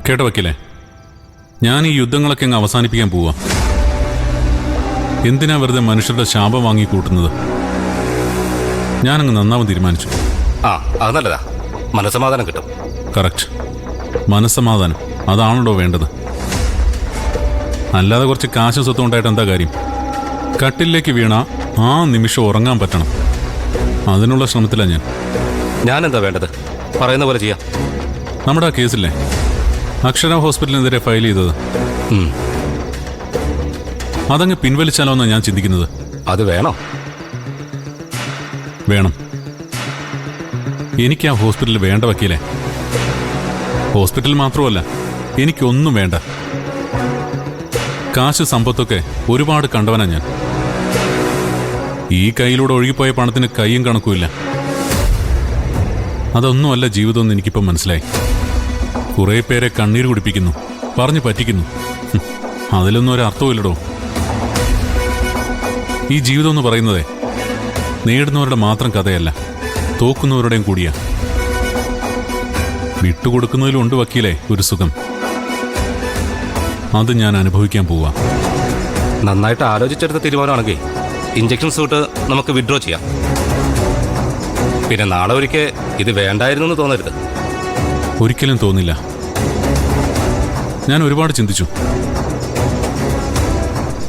കേട്ടോ വക്കീലേ, ഞാൻ ഈ യുദ്ധങ്ങളൊക്കെ അങ്ങ് അവസാനിപ്പിക്കാൻ പോവാ. എന്തിനാ വെറുതെ മനുഷ്യരുടെ ശാപം വാങ്ങി കൂട്ടുന്നത്? ഞാനങ്ങ് നന്നാവാൻ തീരുമാനിച്ചു. അത് നല്ലതാ, മനസ്സമാധാനം കിട്ടും. കറക്റ്റ്, മനസ്സമാധാനം അതാണല്ലോ വേണ്ടത്. അല്ലാതെ കുറച്ച് കാശും സ്വത്തും ഉണ്ടായിട്ട് എന്താ കാര്യം? കട്ടിലേക്ക് വീണ ആ നിമിഷം ഉറങ്ങാൻ പറ്റണം. അതിനുള്ള ശ്രമത്തിലാണ് ഞാനെന്താ വേണ്ടത്? പറയുന്ന പോലെ ചെയ്യാം. നമ്മുടെ ആ കേസില്ലേ, അക്ഷര ഹോസ്പിറ്റലിനെതിരെ ഫയൽ ചെയ്തത്, അതങ്ങ് പിൻവലിച്ചാലോ എന്നാണ് ഞാൻ ചിന്തിക്കുന്നത്. അത് വേണോ? വേണം. എനിക്ക് ആ ഹോസ്പിറ്റൽ വേണ്ട വക്കീലേ. ഹോസ്പിറ്റൽ മാത്രമല്ല, എനിക്കൊന്നും വേണ്ട. കാശ് സമ്പത്തൊക്കെ ഒരുപാട് കണ്ടവനാ ഞാൻ. ഈ കയ്യിലൂടെ ഒഴുകിപ്പോയ പണത്തിന് കൈയും കണക്കുമില്ല. അതൊന്നുമല്ല ജീവിതമെന്ന് എനിക്കിപ്പം മനസ്സിലായി. കുറേ പേരെ കണ്ണീര് കുടിപ്പിക്കുന്നു, പറഞ്ഞു പറ്റിക്കുന്നു. അതിലൊന്നും ഒരർത്ഥവുമില്ലടോ. ഈ ജീവിതം എന്ന് പറയുന്നതേ നേടുന്നവരുടെ മാത്രം കഥയല്ല, തോക്കുന്നവരുടെയും കൂടിയാ. വിട്ടുകൊടുക്കുന്നതിലുണ്ട് വക്കീലേ ഒരു സുഖം. അത് ഞാൻ അനുഭവിക്കാൻ പോവാ. നന്നായിട്ട് ആലോചിച്ചെടുത്ത തീരുമാനമാണെങ്കിൽ ഇഞ്ചക്ഷൻ സൂട്ട് നമുക്ക് വിഡ്രോ ചെയ്യാം. പിന്നെ നാളെ ഒരിക്കൽ ഇത് വേണ്ടായിരുന്നു എന്ന് തോന്നരുത്. ഒരിക്കലും തോന്നില്ല. ഞാൻ ഒരുപാട് ചിന്തിച്ചു.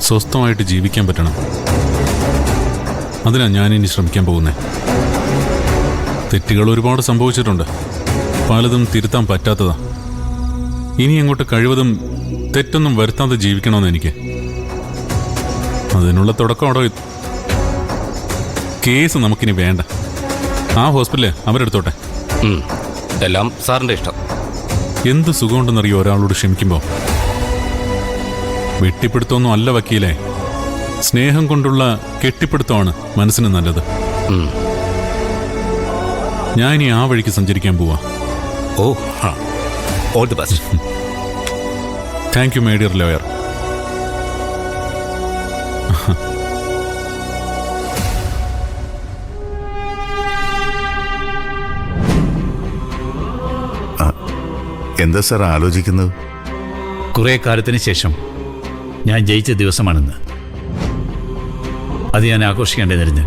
സ്വസ്ഥമായിട്ട് ജീവിക്കാൻ പറ്റണം. അതിനാ ഞാനിനി ശ്രമിക്കാൻ പോകുന്നേ. തെറ്റുകൾ ഒരുപാട് സംഭവിച്ചിട്ടുണ്ട്, പലതും തിരുത്താൻ പറ്റാത്തതാ. ഇനി അങ്ങോട്ട് കഴിവതും തെറ്റൊന്നും വരുത്താതെ ജീവിക്കണമെന്ന് എനിക്ക്. അതിനുള്ള തുടക്കമാണോ? കേസ് നമുക്കിനി വേണ്ട. ആ ഹോസ്പിറ്റല് അവരെടുത്തോട്ടെ. എല്ലാം സാറിന്റെ ഇഷ്ടം. എന്ത് സുഖമുണ്ടെന്നറിയോ ഒരാളോട് ക്ഷമിക്കുമ്പോൾ? വെട്ടിപ്പിടുത്തമൊന്നും അല്ല വക്കീലേ, സ്നേഹം കൊണ്ടുള്ള കെട്ടിപ്പിടുത്തമാണ് മനസ്സിന് നല്ലത്. ഞാൻ ഇനി ആ വഴിക്ക് സഞ്ചരിക്കാൻ പോവാ. All the best. Thank you my dear lawyer. എന്താ സാർ ആലോചിക്കുന്നത്? കുറേ കാലത്തിന് ശേഷം ഞാൻ ജയിച്ച ദിവസമാണെന്ന്. അത് ഞാൻ ആഘോഷിക്കേണ്ടേ നിരഞ്ജൻ?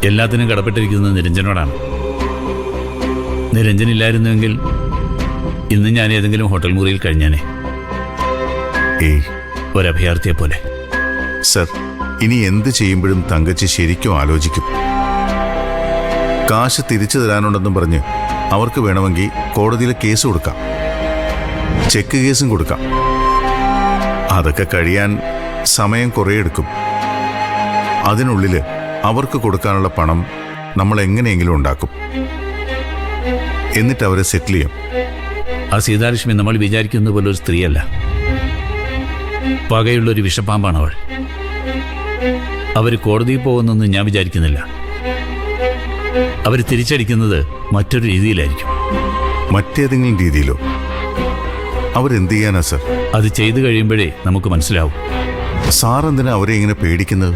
എല്ലാത്തിനും കടപ്പെട്ടിരിക്കുന്നത് നിരഞ്ജനോടാണ്. നിരഞ്ജനില്ലായിരുന്നുവെങ്കിൽ ഇന്ന് ഞാൻ ഏതെങ്കിലും ഹോട്ടൽ മുറിയിൽ കഴിഞ്ഞാനേ, ഒരഭയാർത്ഥിയെ പോലെ. സർ, ഇനി എന്ത് ചെയ്യുമ്പോഴും തങ്കച്ചി ശരിക്കും ആലോചിക്കും. കാശ് തിരിച്ചു തരാനുണ്ടെന്നും പറഞ്ഞ് അവർക്ക് വേണമെങ്കിൽ കോടതിയിൽ കേസ് കൊടുക്കാം, ചെക്ക് കേസും കൊടുക്കാം. അതൊക്കെ കഴിയാൻ സമയം കുറേ എടുക്കും. അതിനുള്ളിൽ അവർക്ക് കൊടുക്കാനുള്ള പണം നമ്മൾ എങ്ങനെയെങ്കിലും ഉണ്ടാക്കും. എന്നിട്ട് അവരെ സെറ്റിൽ ചെയ്യും. ആ സീതാലക്ഷ്മി നമ്മൾ വിചാരിക്കുന്ന പോലെ ഒരു സ്ത്രീയല്ല. പകയുള്ളൊരു വിഷപ്പാമ്പാണ് അവൾ. അവർ കോടതിയിൽ പോകുന്നൊന്നും ഞാൻ വിചാരിക്കുന്നില്ല. അവർ തിരിച്ചടിക്കുന്നത് മറ്റൊരു രീതിയിലായിരിക്കും. മറ്റേതെങ്കിലും രീതിയിലോ? അവരെന്ത് ചെയ്യാനാ സർ? അത് ചെയ്തു കഴിയുമ്പോഴേ നമുക്ക് മനസ്സിലാവും. സാർ എന്തിനാ അവരെ ഇങ്ങനെ പേടിക്കുന്നത്?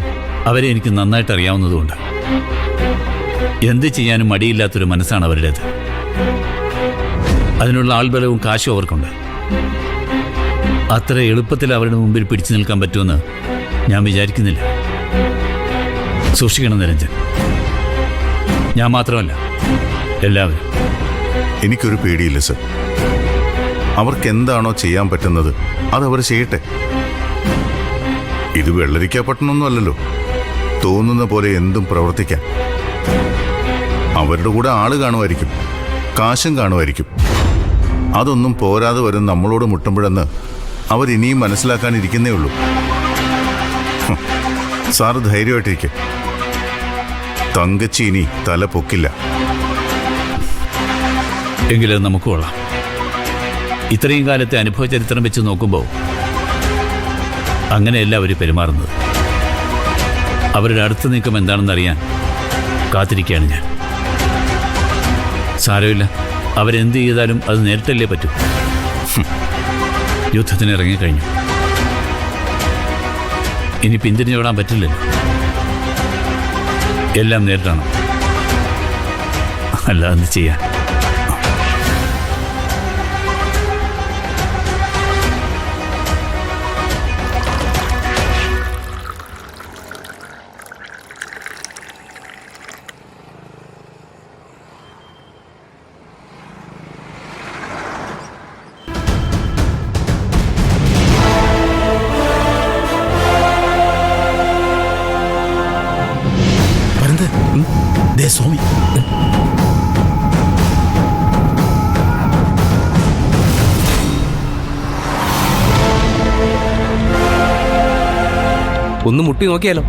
അവരെ എനിക്ക് നന്നായിട്ട് അറിയാവുന്നതുകൊണ്ട്. എന്ത് ചെയ്യാനും മടിയില്ലാത്തൊരു മനസ്സാണ് അവരുടേത്. അതിനുള്ള ആൾബലവും കാശും അവർക്കുണ്ട്. അത്ര എളുപ്പത്തിൽ അവരുടെ മുമ്പിൽ പിടിച്ചു നിൽക്കാൻ പറ്റുമെന്ന് ഞാൻ വിചാരിക്കുന്നില്ല. സൂക്ഷിക്കണം നിരഞ്ജൻ. ഞാൻ മാത്രമല്ല, എല്ലാവരും. എനിക്കൊരു പേടിയില്ല സർ. അവർക്ക് എന്താണോ ചെയ്യാൻ പറ്റുന്നത് അതവർ ചെയ്യട്ടെ. ഇത് വെള്ളരിക്കാപ്പട്ടണമൊന്നും അല്ലല്ലോ, തോന്നുന്ന പോലെ എന്തും പ്രവർത്തിക്കാൻ. അവരുടെ കൂടെ ആള് കാണുമായിരിക്കും, കാശും കാണുമായിരിക്കും. അതൊന്നും പോരാതെ വരും നമ്മളോട് മുട്ടുമ്പോഴെന്ന് അവരിനിയും മനസ്സിലാക്കാനിരിക്കുന്നേ ഉള്ളൂ. സാറ് ധൈര്യമായിട്ടിരിക്കെ. തങ്കച്ചി ഇനി തല പൊക്കില്ല. എങ്കിലും നമുക്ക് കൊള്ളാം. ഇത്രയും കാലത്തെ അനുഭവ ചരിത്രം വെച്ച് നോക്കുമ്പോൾ അങ്ങനെയല്ല അവർ പെരുമാറുന്നത്. അവരുടെ അടുത്ത നീക്കം എന്താണെന്നറിയാൻ കാത്തിരിക്കുകയാണ് ഞാൻ. സാരമില്ല, അവരെന്ത് ചെയ്താലും അത് നേരിട്ടല്ലേ പറ്റൂ. യുദ്ധത്തിന് ഇറങ്ങിക്കഴിഞ്ഞു. ഇനി പിന്തിരിഞ്ഞോടാൻ പറ്റില്ലല്ലോ. എല്ലാം നേരിടണം. അല്ലാതെ ചെയ്യാൻ. ഒന്ന് മുട്ടി നോക്കിയാലോ?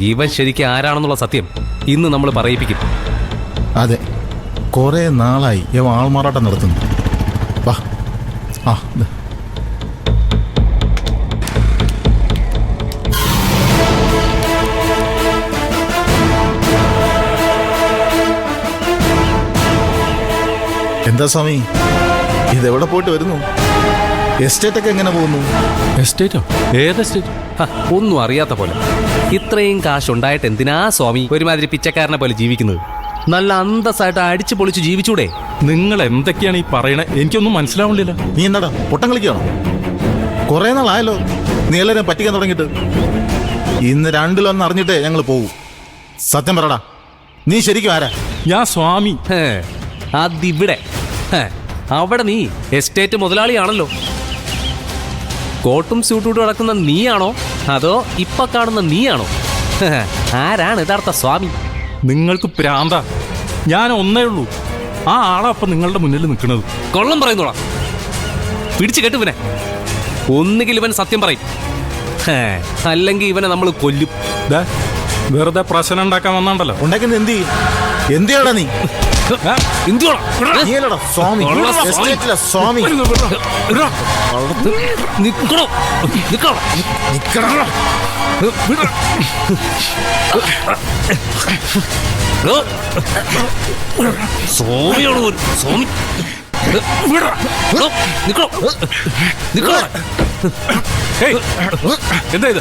ഇവൻ ശരിക്കും ആരാണെന്നുള്ള സത്യം ഇന്ന് നമ്മൾ പറയിപ്പിക്കും. അതെ, കുറെ നാളായി ഇവ ആൾമാറാട്ടം നടത്തുന്നു. വാ. ആ ദേ. എന്താ സ്വാമി, ഇതെവിടെ പോയിട്ട് വരുന്നു? എസ്റ്റേറ്റ് ഒക്കെ എങ്ങനെ പോകുന്നു? എസ്റ്റേറ്റോ? ഏത് എസ്റ്റേറ്റ്? ഒന്നും അറിയാത്ത പോലെ. ഇത്രയും കാശുണ്ടായിട്ട് എന്തിനാ സ്വാമി ഒരുമാതിരി പിച്ചക്കാരനെ പോലെ ജീവിക്കുന്നത്? നല്ല അന്തസ്സായിട്ട് അടിച്ചു പൊളിച്ച് ജീവിച്ചൂടെ? നിങ്ങൾ എന്തൊക്കെയാണ് ഈ പറയണേ? എനിക്കൊന്നും മനസ്സിലാവുന്നില്ല. നീ എന്താടാ പൊട്ടം കളിക്കുകയാണോ? കുറെ നാളായല്ലോ നീ എല്ലാവരെയും പറ്റിക്കാൻ തുടങ്ങിയിട്ട്. ഇന്ന് രണ്ടിലൊന്ന് അറിഞ്ഞിട്ടേ ഞങ്ങൾ പോകൂ. സത്യം പറടാ, നീ ശരിക്കും ആരാ? ഞാൻ സ്വാമി. അതിവിടെ അവിടെ നീ എസ്റ്റേറ്റ് മുതലാളിയാണല്ലോ. കോട്ടും സ്യൂട്ടും നടക്കുന്ന നീയാണോ അതോ ഇപ്പൊ കാണുന്ന നീയാണോ? ആരാണ് യഥാർത്ഥ സ്വാമി? നിങ്ങൾക്ക് പ്രാന്ത. ഞാൻ ഒന്നേ ഉള്ളൂ. ആ ആളാ അപ്പൊ നിങ്ങളുടെ മുന്നിൽ നിൽക്കുന്നത്. കൊള്ളം പറയുന്നോളാം. പിടിച്ചു കെട്ടുവിനെ. ഒന്നുകിൽ ഇവൻ സത്യം പറയും, അല്ലെങ്കിൽ ഇവനെ നമ്മൾ കൊല്ലും. ദേ, വെറുതെ പ്രശ്നം ഉണ്ടാക്കാൻ വന്നാണ്ടല്ലോ. ഉണ്ടാക്കുന്നത് എന്ത് ചെയ്യും? എന്തിയാടാ നീ? നീയല്ലടാ സ്വാമി, എസ്റ്റേറ്റിലെ സ്വാമി. നിക്കണോ നിക്കണോ നിക്കടാ. സ്വാമിയാണ് ഒരു സ്വാമി. നിക്കണോ നിക്കണോ. എന്താ ഇത്?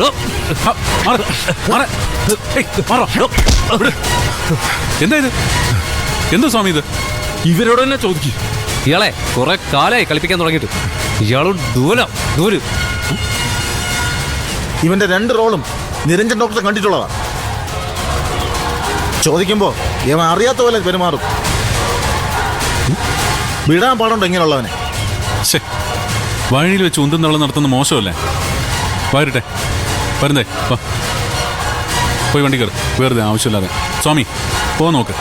എന്താ ഇത്? എന്താ സ്വാമി ഇത്? ഇവരോട് തന്നെ ചോദിക്കും. ഇയാളെ കുറെ കാലായി കളിപ്പിക്കാൻ തുടങ്ങിയിട്ട്. ഇയാളോട് ദൂരം. ഇവന്റെ 2 റോളും നിരഞ്ജൻ ഡോക്ടറെ കണ്ടിട്ടുള്ളതാ. ചോദിക്കുമ്പോ ഇവൻ അറിയാത്ത പോലെ പെരുമാറും. വിടാൻ പാടുണ്ടോ ഇങ്ങനെയുള്ളവനെ? ശേ, വഴിയിൽ വെച്ച് ഉന്തും തവള നടത്തുന്ന മോശമല്ലേ? വരട്ടെ, വരുന്നേ വാ. പോയി വണ്ടി കയറി. വെറുതെ ആവശ്യമില്ലാതെ. സ്വാമി, പോ നോക്ക്.